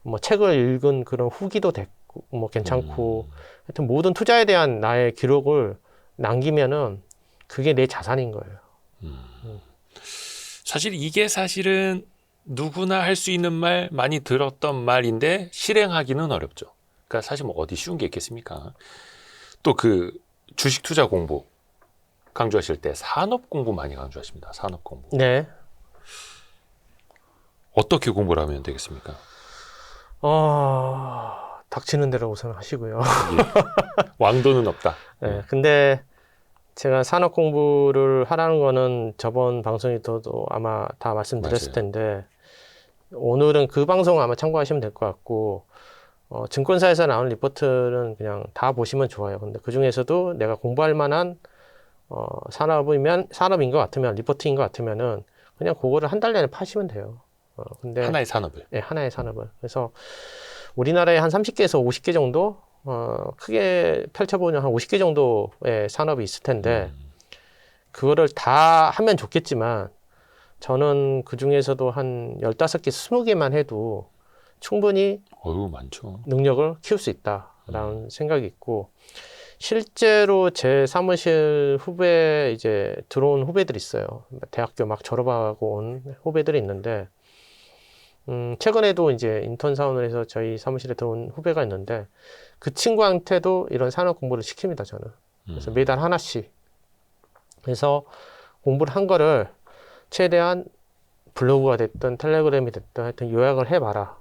뭐 책을 읽은 그런 후기도 됐고 뭐 괜찮고 하여튼 모든 투자에 대한 나의 기록을 남기면은 그게 내 자산인 거예요. 사실 이게 사실은 누구나 할 수 있는 말, 많이 들었던 말인데 실행하기는 어렵죠. 그러니까 사실 뭐 어디 쉬운 게 있겠습니까? 또 그 주식 투자 공부 강조하실 때 산업 공부 많이 강조하십니다. 산업 공부. 네. 어떻게 공부를 하면 되겠습니까? 닥치는 대로 우선 하시고요. 예. 왕도는 없다. 네, 근데 제가 산업 공부를 하라는 거는 저번 방송에서도 아마 다 말씀드렸을 맞아요. 텐데, 오늘은 그 방송 아마 참고하시면 될 것 같고, 증권사에서 나오는 리포트는 그냥 다 보시면 좋아요. 근데 그 중에서도 내가 공부할 만한 산업인 것 같으면, 리포트인 것 같으면은 그냥 그거를 한 달 내내 파시면 돼요. 근데 하나의 산업을. 네, 하나의 산업을. 그래서 우리나라에 한 30개에서 50개 정도, 크게 펼쳐보면 한 50개 정도의 산업이 있을 텐데, 그거를 다 하면 좋겠지만, 저는 그 중에서도 한 15개, 20개만 해도 충분히 어유 많죠. 능력을 키울 수 있다라는 생각이 있고, 실제로 제 사무실 후배, 이제 들어온 후배들이 있어요. 대학교 막 졸업하고 온 후배들이 있는데, 최근에도 이제 인턴 사원을 해서 저희 사무실에 들어온 후배가 있는데, 그 친구한테도 이런 산업 공부를 시킵니다, 저는. 그래서 매달 하나씩. 그래서 공부를 한 거를 최대한 블로그가 됐든 텔레그램이 됐든 하여튼 요약을 해봐라.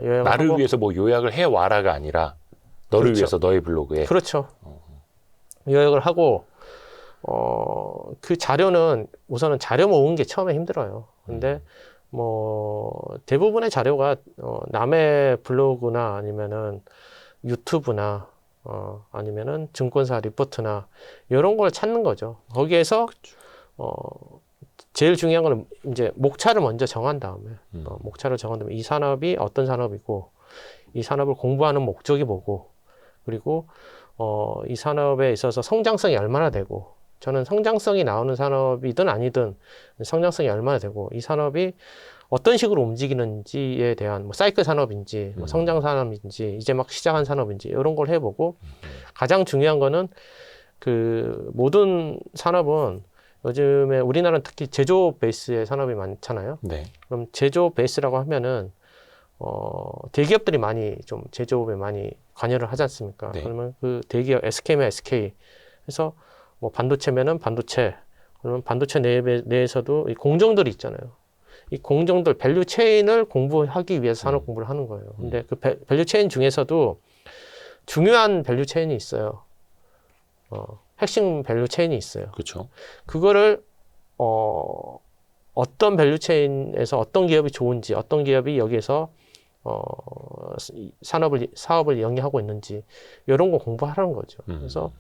요약을 나를 하고, 위해서 뭐 요약을 해와라가 아니라 너를 그렇죠. 위해서 너의 블로그에. 그렇죠. 요약을 하고, 그 자료는 우선은 자료 모으는 게 처음에 힘들어요. 근데 뭐 대부분의 자료가 남의 블로그나 아니면은 유튜브나 아니면은 증권사 리포트나 이런 걸 찾는 거죠. 거기에서 제일 중요한 거는 이제 목차를 먼저 정한 다음에 목차를 정한 다음에 이 산업이 어떤 산업이고 이 산업을 공부하는 목적이 뭐고 그리고 이 산업에 있어서 성장성이 얼마나 되고 저는 성장성이 나오는 산업이든 아니든 성장성이 얼마나 되고 이 산업이 어떤 식으로 움직이는지에 대한 뭐 사이클 산업인지 뭐 성장 산업인지 이제 막 시작한 산업인지 이런 걸 해보고 가장 중요한 거는 그 모든 산업은 요즘에 우리나라는 특히 제조업 베이스의 산업이 많잖아요. 네. 그럼 제조업 베이스라고 하면은 대기업들이 많이 좀 제조업에 많이 관여를 하지 않습니까? 네. 그러면 그 대기업 SK면 SK 해서 뭐 반도체면은 반도체 그러면 반도체 내에서도 이 공정들이 있잖아요. 이 공정들 밸류 체인을 공부하기 위해서 산업 공부를 하는 거예요. 근데 그 밸류 체인 중에서도 중요한 밸류 체인이 있어요. 핵심 밸류 체인이 있어요. 그렇죠. 그거를 어떤 밸류 체인에서 어떤 기업이 좋은지, 어떤 기업이 여기에서 사업을 영위하고 있는지 이런 거 공부하라는 거죠. 그래서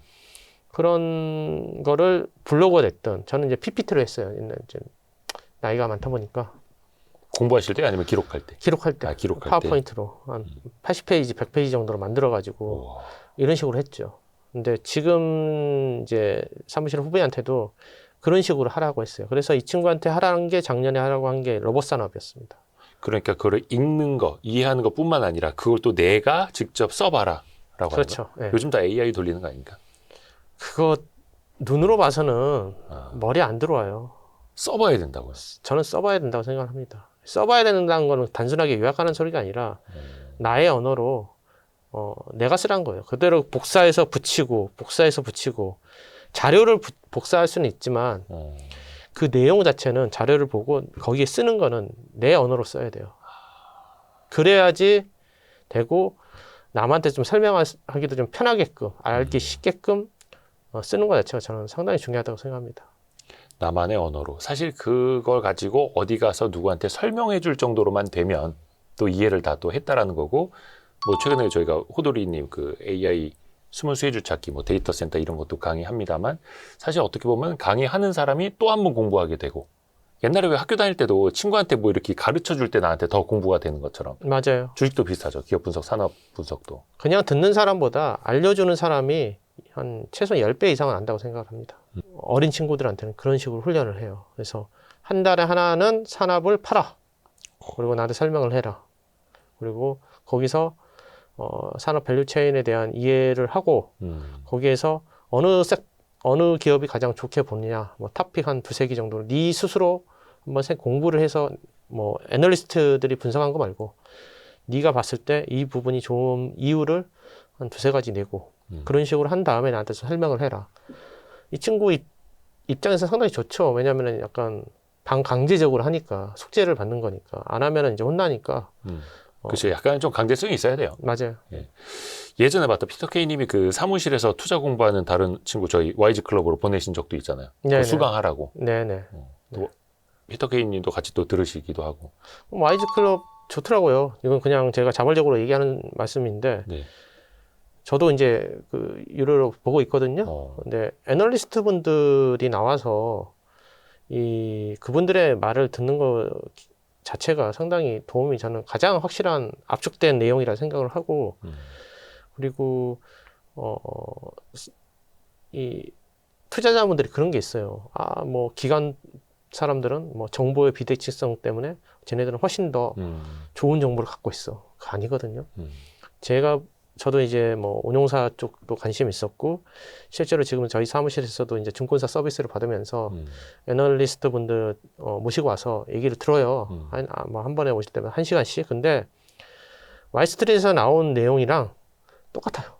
그런 거를 블로그가 됐든 저는 이제 PPT로 했어요. 옛날 이제 나이가 많다 보니까 공부하실 때 아니면 기록할 때? 기록할 때 기록할 파워포인트로 한 80페이지, 100페이지 정도로 만들어 가지고 우와. 이런 식으로 했죠. 근데 지금 이제 사무실 후배한테도 그런 식으로 하라고 했어요. 그래서 이 친구한테 하라는 게 작년에 하라고 한 게 로봇 산업이었습니다. 그러니까 그걸 읽는 거, 이해하는 것뿐만 아니라 그걸 또 내가 직접 써봐라 라고 그렇죠. 하는 거. 네. 요즘 다 AI 돌리는 거 아닙니까? 그거 눈으로 봐서는 머리에 안 들어와요. 써봐야 된다고요. 저는 써봐야 된다고 생각합니다. 써봐야 된다는 거는 단순하게 요약하는 소리가 아니라 나의 언어로 내가 쓰란 거예요. 그대로 복사해서 붙이고 자료를 복사할 수는 있지만 그 내용 자체는 자료를 보고 거기에 쓰는 거는 내 언어로 써야 돼요. 그래야지 되고 남한테 좀 설명하기도 좀 편하게끔 알기 쉽게끔 쓰는 것 자체가 저는 상당히 중요하다고 생각합니다. 나만의 언어로. 사실 그걸 가지고 어디 가서 누구한테 설명해 줄 정도로만 되면 또 이해를 다 또 했다라는 거고, 뭐 최근에 저희가 호돌이님 그 AI 숨은 수혜주 찾기, 뭐 데이터 센터 이런 것도 강의합니다만, 사실 어떻게 보면 강의하는 사람이 또 한 번 공부하게 되고, 옛날에 왜 학교 다닐 때도 친구한테 뭐 이렇게 가르쳐 줄 때 나한테 더 공부가 되는 것처럼 맞아요. 주식도 비슷하죠. 기업 분석, 산업 분석도. 그냥 듣는 사람보다 알려주는 사람이 한 최소 10배 이상은 안다고 생각을 합니다. 어린 친구들한테는 그런 식으로 훈련을 해요. 그래서 한 달에 하나는 산업을 팔아. 그리고 나한테 설명을 해라. 그리고 거기서 산업 밸류 체인에 대한 이해를 하고 거기에서 어느 기업이 가장 좋게 보느냐, 뭐 탑픽 한 두세 개 정도를 네 스스로 한번 공부를 해서 뭐 애널리스트들이 분석한 거 말고 네가 봤을 때 이 부분이 좋은 이유를 한 두세 가지 내고 그런 식으로 한 다음에 나한테 설명을 해라. 이 친구 입장에서 상당히 좋죠. 왜냐하면 약간 반강제적으로 하니까 숙제를 받는 거니까 안 하면은 이제 혼나니까. 그렇죠. 약간 좀 강제성이 있어야 돼요. 맞아요. 예전에 봤던 피터 K님이 그 사무실에서 투자 공부하는 다른 친구 저희 YG 클럽으로 보내신 적도 있잖아요. 네네. 수강하라고. 네네. 또 피터 K님도 같이 또 들으시기도 하고. YG 클럽 좋더라고요. 이건 그냥 제가 자발적으로 얘기하는 말씀인데 네. 저도 이제 그 유료로 보고 있거든요. 근데 애널리스트 분들이 나와서 그분들의 말을 듣는 거 자체가 상당히 도움이 저는 가장 확실한 압축된 내용이라 생각을 하고 그리고 이 투자자분들이 그런 게 있어요. 뭐 기관 사람들은 뭐 정보의 비대칭성 때문에 쟤네들은 훨씬 더 좋은 정보를 갖고 있어. 그거 아니거든요. 저도 이제 뭐 운용사 쪽도 관심이 있었고 실제로 지금 저희 사무실에서도 이제 증권사 서비스를 받으면서 애널리스트 분들 모시고 와서 얘기를 들어요. 한 번에 오실 때면 1시간씩. 근데 와이스트리트에서 나온 내용이랑 똑같아요.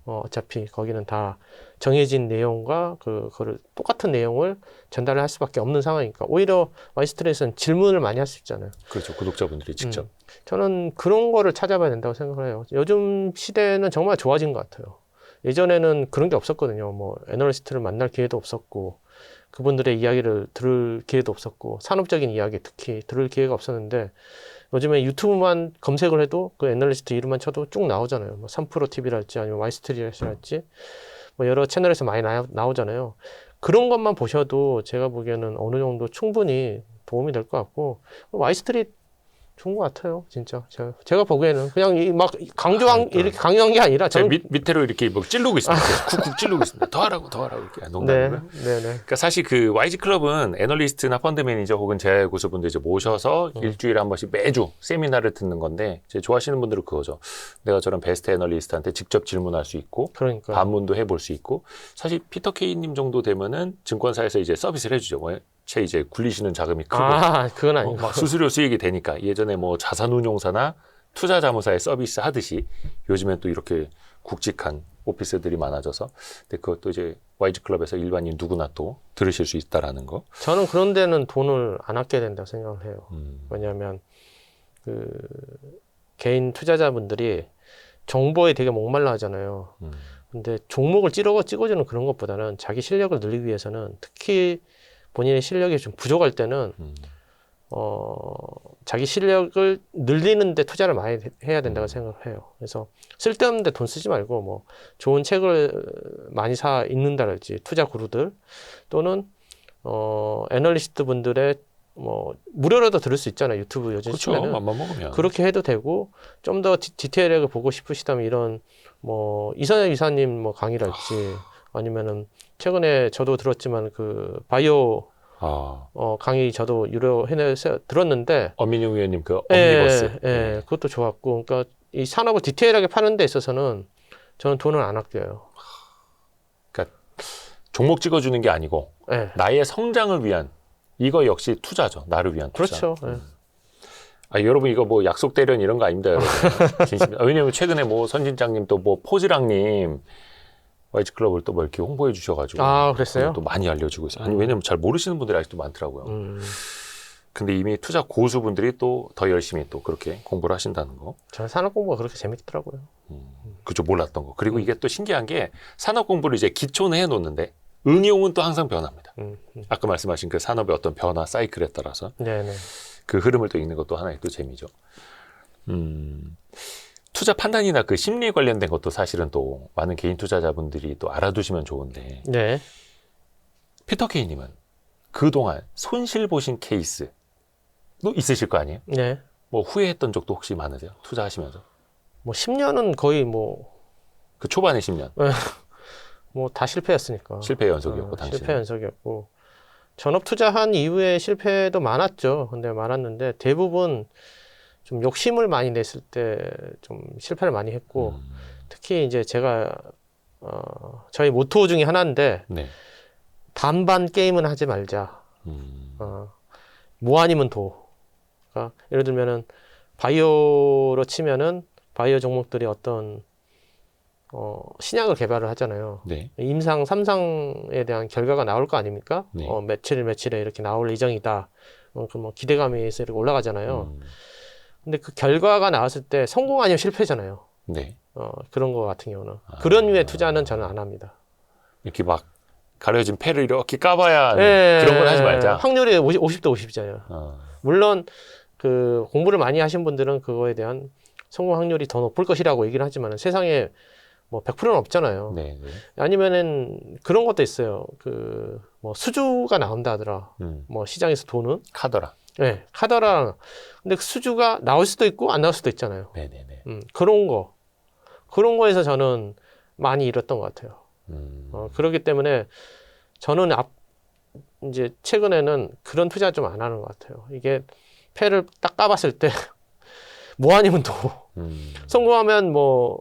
어차피 거기는 다 정해진 내용과 그거를 똑같은 내용을 전달을 할 수밖에 없는 상황이니까 오히려 와이스트리트에서는 질문을 많이 할 수 있잖아요. 그렇죠. 구독자분들이 직접. 저는 그런 거를 찾아봐야 된다고 생각을 해요. 요즘 시대는 정말 좋아진 것 같아요. 예전에는 그런 게 없었거든요. 뭐 애널리스트를 만날 기회도 없었고 그분들의 이야기를 들을 기회도 없었고 산업적인 이야기 특히 들을 기회가 없었는데 요즘에 유튜브만 검색을 해도 그 애널리스트 이름만 쳐도 쭉 나오잖아요. 뭐 3프로 TV랄지 아니면 와이스트리트랄지 뭐 여러 채널에서 많이 나오잖아요. 그런 것만 보셔도 제가 보기에는 어느 정도 충분히 도움이 될 것 같고 와이스트리트 좋은 것 같아요, 진짜. 제가 보기에는 그냥 막 이렇게 강요한 게 아니라 제가 저는 밑으로 이렇게 뭐 찌르고 있습니다. 쿡쿡 찌르고 있습니다. 더 하라고 이렇게 농담이고요. 네네. 그러니까 사실 그 YG 클럽은 애널리스트나 펀드 매니저 혹은 재학 고수분들 이제 모셔서 일주일에 한 번씩 매주 세미나를 듣는 건데 이제 좋아하시는 분들은 그거죠. 내가 저런 베스트 애널리스트한테 직접 질문할 수 있고 그러니까 반문도 해볼 수 있고 사실 피터 K님 정도 되면은 증권사에서 이제 서비스를 해주죠. 채 이제 굴리시는 자금이 크고 그건 아니고 막 수수료 수익이 되니까 예전에 뭐 자산운용사나 투자자문사에 서비스 하듯이 요즘엔 또 이렇게 굵직한 오피스들이 많아져서 근데 그것도 이제 YG 클럽에서 일반인 누구나 또 들으실 수 있다라는 거. 저는 그런 데는 돈을 안 아껴야 된다고 생각을 해요. 왜냐하면 그 개인 투자자분들이 정보에 되게 목말라 하잖아요. 근데 종목을 찍어주는 그런 것보다는 자기 실력을 늘리기 위해서는 특히 본인의 실력이 좀 부족할 때는 자기 실력을 늘리는 데 투자를 많이 해야 된다고 생각을 해요. 그래서 쓸데없는 데 돈 쓰지 말고 뭐 좋은 책을 많이 사 읽는다랄지 투자 구루들 또는 애널리스트 분들의 뭐 무료로도 들을 수 있잖아요. 유튜브 요즘 그렇죠. 치면은 맘만 먹으면. 그렇게 해도 되고 좀 더 디테일하게 보고 싶으시다면 이런 뭐 이선혁 이사님 뭐 강의랄지 아니면은 최근에 저도 들었지만 그 바이오 강의 저도 유료 해내서 들었는데 엄민용 위원님 그 엄니버스. 그것도 좋았고 그러니까 이 산업을 디테일하게 파는 데 있어서는 저는 돈을 안 아껴요. 그러니까 종목 찍어주는 게 아니고 나의 성장을 위한 이거 역시 투자죠. 나를 위한 투자. 그렇죠. 여러분 이거 뭐 약속 대련 이런 거 아닙니다, 여러분. 진심. 왜냐면 최근에 뭐 선진장님 또 뭐 포즈랑님 YG 클럽을 또 뭐 이렇게 홍보해 주셔가지고 그랬어요? 또 많이 알려주고 있어요. 아니 왜냐면 잘 모르시는 분들이 아직도 많더라고요. 근데 이미 투자 고수분들이 또 더 열심히 또 그렇게 공부를 하신다는 거. 저는 산업 공부가 그렇게 재밌더라고요. 그죠, 몰랐던 거. 그리고 이게 또 신기한 게 산업 공부를 이제 기초는 해놓는데 응용은 또 항상 변합니다. 아까 말씀하신 그 산업의 어떤 변화 사이클에 따라서 네네. 그 흐름을 또 읽는 것도 하나의 또 재미죠. 투자 판단이나 그 심리 관련된 것도 사실은 또 많은 개인 투자자분들이 또 알아두시면 좋은데 네. 피터 K님은 그동안 손실 보신 케이스도 있으실 거 아니에요? 네. 뭐 후회했던 적도 혹시 많으세요? 투자하시면서? 뭐 10년은 거의 뭐 그 초반에 10년 뭐 다 실패였으니까. 실패 연속이었고 당시에 실패 연속이었고 전업 투자한 이후에 실패도 많았죠. 근데 많았는데 대부분 좀 욕심을 많이 냈을 때 좀 실패를 많이 했고 특히 이제 제가 저희 모토 중에 하나인데 네. 단반 게임은 하지 말자. 뭐 아니면 도. 그러니까 예를 들면은 바이오로 치면은 바이오 종목들이 어떤 신약을 개발을 하잖아요. 네. 임상 3상에 대한 결과가 나올 거 아닙니까? 네. 며칠에 이렇게 나올 예정이다. 그 뭐 기대감이 이렇게 올라가잖아요. 음. 근데 그 결과가 나왔을 때 성공 아니면 실패잖아요. 네. 그런 거 같은 경우는. 그런 류의 투자는 저는 안 합니다. 이렇게 막 가려진 패를 이렇게 까봐야 예, 그런 건 하지 말자. 확률이 50대 50이잖아요. 어. 물론 그 공부를 많이 하신 분들은 그거에 대한 성공 확률이 더 높을 것이라고 얘기를 하지만 세상에 뭐 100%는 없잖아요. 네. 네. 아니면은 그런 것도 있어요. 그 뭐 수주가 나온다 하더라. 뭐 시장에서 돈은 카더라. 네, 카더라. 근데 그 수주가 나올 수도 있고 안 나올 수도 있잖아요. 네네네. 그런 거에서 저는 많이 잃었던 것 같아요. 그렇기 때문에 저는 이제 최근에는 그런 투자 좀 안 하는 것 같아요. 이게 패를 딱 까봤을 때 뭐 아니면 도. 성공하면 뭐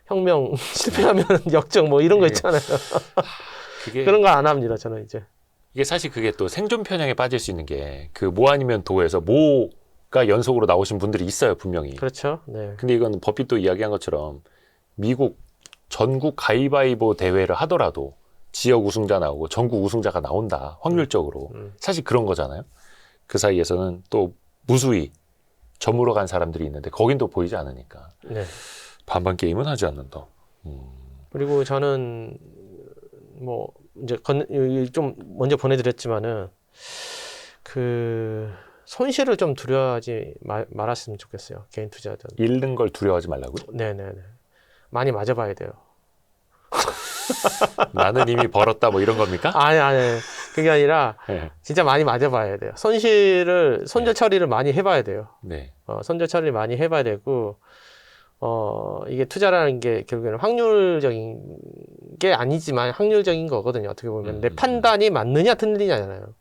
혁명, 실패하면 역정 뭐 이런 거 있잖아요. 그게 그런 거 안 합니다. 저는 이제. 이게 사실 그게 또 생존 편향에 빠질 수 있는 게 그 뭐 아니면 도에서 뭐가 연속으로 나오신 분들이 있어요, 분명히. 그렇죠. 네. 근데 이건 버핏도 이야기한 것처럼 미국 전국 가위바위보 대회를 하더라도 지역 우승자 나오고 전국 우승자가 나온다, 확률적으로. 사실 그런 거잖아요. 그 사이에서는 또 무수히 저물어 간 사람들이 있는데 거긴 또 보이지 않으니까. 네. 반반 게임은 하지 않는다. 그리고 저는 뭐 이제 좀 먼저 보내드렸지만은 그 손실을 좀 두려워하지 말았으면 좋겠어요. 개인 투자든. 잃는 걸 두려워하지 말라고요? 네네네. 많이 맞아봐야 돼요. 나는 이미 벌었다 뭐 이런 겁니까? 아니. 그게 아니라 네. 진짜 많이 맞아봐야 돼요. 손절 처리를 많이 해봐야 돼요. 네. 손절 처리를 많이 해봐야 되고, 이게 투자라는 게 결국에는 확률적인 게 아니지만 확률적인 거거든요. 어떻게 보면. 내 판단이 맞느냐 틀리냐잖아요.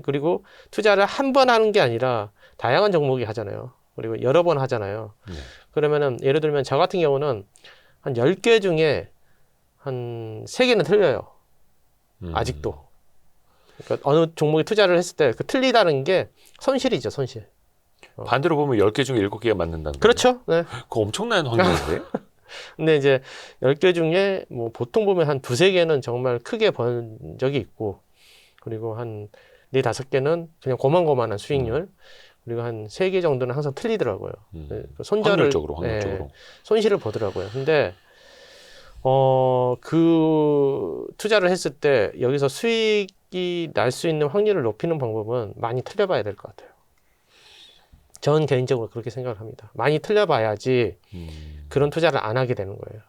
그리고 투자를 한 번 하는 게 아니라 다양한 종목이 하잖아요. 그리고 여러 번 하잖아요. 네. 그러면은 예를 들면 저 같은 경우는 한 10개 중에 한 3개는 틀려요. 아직도. 그러니까 어느 종목에 투자를 했을 때 그 틀리다는 게 손실이죠, 손실. 반대로 보면 10개 중에 7개가 맞는다는 거예요. 그렇죠. 네. 그거 엄청난 확률인데? 근데 이제 10개 중에 뭐 보통 보면 한 2-3개는 정말 크게 번 적이 있고, 그리고 한 4-5개는 그냥 고만고만한 수익률, 그리고 한 3개 정도는 항상 틀리더라고요. 그 손절을, 확률적으로. 네, 손실을 보더라고요. 근데, 그 투자를 했을 때 여기서 수익이 날 수 있는 확률을 높이는 방법은 많이 틀려봐야 될 것 같아요. 전 개인적으로 그렇게 생각을 합니다. 많이 틀려봐야지 그런 투자를 안 하게 되는 거예요.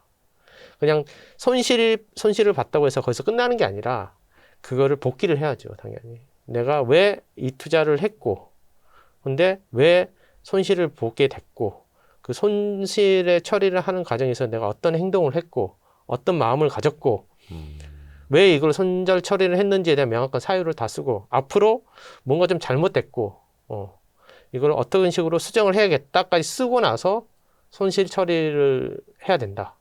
그냥 손실을 봤다고 해서 거기서 끝나는 게 아니라 그거를 복기를 해야죠, 당연히. 내가 왜 이 투자를 했고, 근데 왜 손실을 보게 됐고, 그 손실의 처리를 하는 과정에서 내가 어떤 행동을 했고, 어떤 마음을 가졌고, 왜 이걸 손절 처리를 했는지에 대한 명확한 사유를 다 쓰고, 앞으로 뭔가 좀 잘못됐고, 이걸 어떤 식으로 수정을 해야겠다까지 쓰고 나서 손실 처리를 해야 된다.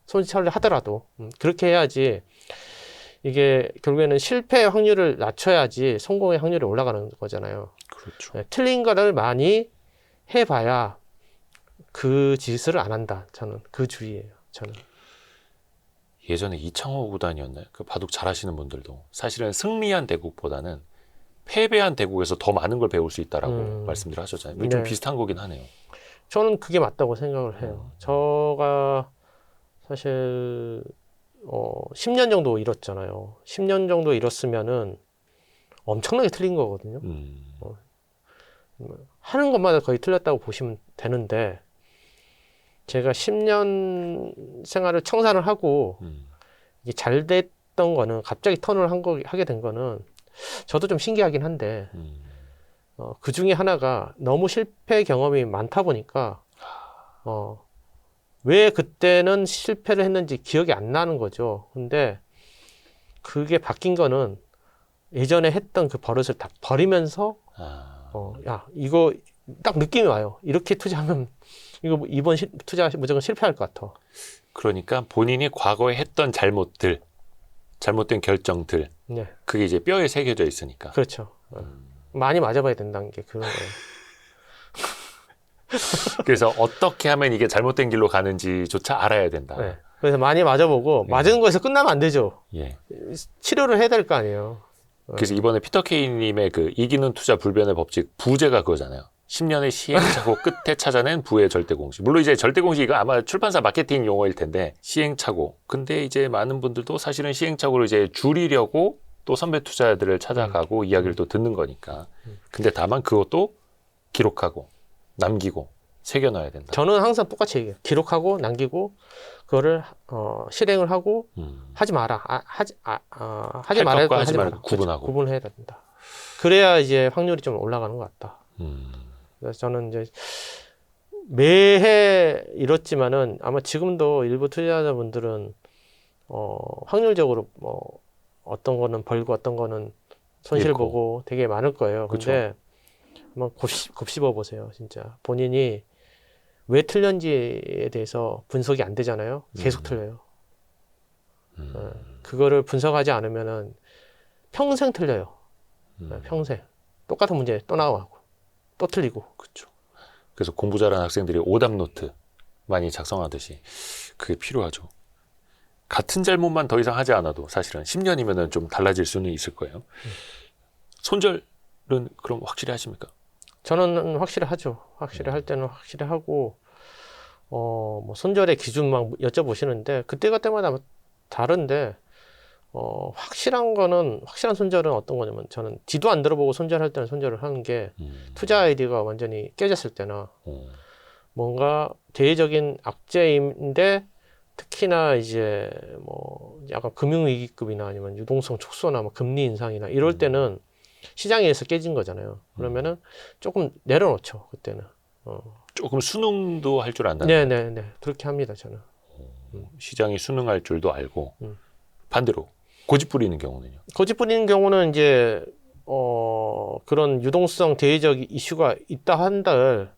손실 처리를 하더라도 그렇게 해야지 이게 결국에는 실패의 확률을 낮춰야지 성공의 확률이 올라가는 거잖아요. 그렇죠. 네, 틀린 거를 많이 해봐야 그 짓을 안 한다. 저는 그 주의예요. 저는. 예전에 이창호 구단이었나요? 그 바둑 잘하시는 분들도 사실은 승리한 대국보다는 패배한 대국에서 더 많은 걸 배울 수 있다라고 말씀들 하셨잖아요. 좀 네. 비슷한 거긴 하네요. 저는 그게 맞다고 생각을 해요. 저가 사실 10년 정도 잃었잖아요. 10년 정도 잃었으면은 엄청나게 틀린 거거든요. 하는 것마다 거의 틀렸다고 보시면 되는데 제가 10년 생활을 청산을 하고 이게 잘 됐던 거는 갑자기 턴을 하게 된 거는 저도 좀 신기하긴 한데 그 중에 하나가 너무 실패 경험이 많다 보니까 왜 그때는 실패를 했는지 기억이 안 나는 거죠. 근데 그게 바뀐 거는 예전에 했던 그 버릇을 다 버리면서 야 이거 딱 느낌이 와요. 이렇게 투자하면 이거 이번 투자 무조건 실패할 것 같아. 그러니까 본인이 과거에 했던 잘못된 결정들, 네, 그게 이제 뼈에 새겨져 있으니까. 그렇죠. 많이 맞아봐야 된다는 게 그런 거예요. 그래서 어떻게 하면 이게 잘못된 길로 가는지조차 알아야 된다. 네. 그래서 많이 맞아보고 맞은 거에서 끝나면 안 되죠. 예. 치료를 해야 될 거 아니에요. 그래서 이번에 피터 케이님의 그 이기는 투자 불변의 법칙 부제가 그거잖아요. 10년의 시행착오 끝에 찾아낸 부의 절대 공식. 물론 이제 절대 공식 이거 아마 출판사 마케팅 용어일 텐데 시행착오. 근데 이제 많은 분들도 사실은 시행착오를 이제 줄이려고 또 선배 투자자들을 찾아가고 이야기를 또 듣는 거니까. 근데 다만 그것도 기록하고 남기고 새겨놔야 된다. 저는 항상 똑같이 얘기해요. 기록하고 남기고 그거를 실행을 하고 하지 마라. 하지 할 말아야 것과 할 하지 건 말고 구분하고. 구분해야 된다. 그래야 이제 확률이 좀 올라가는 것 같다. 음. 그래서 저는 이제 매해 이렇지만은 아마 지금도 일부 투자자분들은 확률적으로 뭐 어떤 거는 벌고 어떤 거는 손실 잃고. 보고 되게 많을 거예요. 그쵸. 근데 한번 곱씹어 보세요. 진짜 본인이 왜 틀렸는지에 대해서 분석이 안 되잖아요. 계속 틀려요. 그거를 분석하지 않으면은 평생 틀려요. 평생 똑같은 문제 또 나오고 또 틀리고. 그렇죠. 그래서 공부 잘하는 학생들이 오답 노트 많이 작성하듯이 그게 필요하죠. 같은 잘못만 더 이상 하지 않아도 사실은 10년이면은 좀 달라질 수는 있을 거예요. 손절은 그럼 확실히 하십니까? 저는 확실히 하죠. 확실히 할 때는 확실히 하고, 뭐 손절의 기준 막 여쭤보시는데, 그때마다 다른데, 확실한 손절은 어떤 거냐면, 저는 뒤도 안 들어보고 손절할 때는 손절을 하는 게, 투자 아이디어가 완전히 깨졌을 때나, 뭔가 대외적인 악재인데, 특히나 이제 뭐 약간 금융위기급이나 아니면 유동성 축소나 뭐 금리 인상이나 이럴 때는 시장에서 깨진 거잖아요. 그러면은 조금 내려놓죠, 그때는. 조금 수능도 할 줄 안다. 네네네. 그렇게 합니다, 저는. 시장이 수능할 줄도 알고 반대로 고집 부리는 경우는요. 고집 부리는 경우는 이제 그런 유동성 대외적 이슈가 있다 한들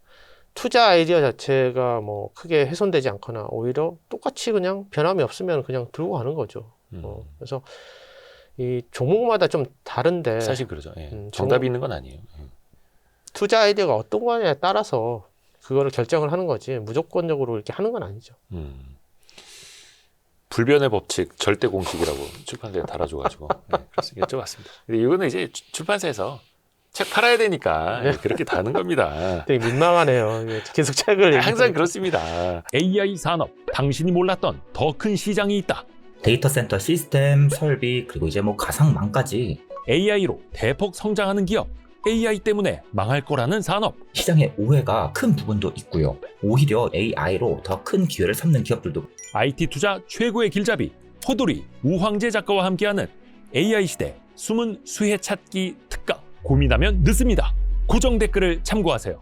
투자 아이디어 자체가 뭐 크게 훼손되지 않거나 오히려 똑같이 그냥 변함이 없으면 그냥 들고 가는 거죠. 그래서 이 종목마다 좀 다른데 사실 그러죠. 예. 정답이 있는 건 아니에요. 예. 투자 아이디어가 어떤 거냐에 따라서 그거를 결정을 하는 거지 무조건적으로 이렇게 하는 건 아니죠. 불변의 법칙 절대 공식이라고 출판사에 달아줘가지고 그래서 여쭤봤습니다. 근데 이거는 이제 출판사에서 책 팔아야 되니까 그렇게 다는 겁니다. 되게 민망하네요. 계속 책을 항상 그렇습니다. AI 산업, 당신이 몰랐던 더 큰 시장이 있다. 데이터 센터 시스템, 설비, 그리고 이제 뭐 가상망까지 AI로 대폭 성장하는 기업, AI 때문에 망할 거라는 산업. 시장의 오해가 큰 부분도 있고요. 오히려 AI로 더 큰 기회를 삼는 기업들도 IT 투자 최고의 길잡이 호돌이 우황재 작가와 함께하는 AI 시대 숨은 수혜 찾기 특강. 고민하면 늦습니다. 고정 댓글을 참고하세요.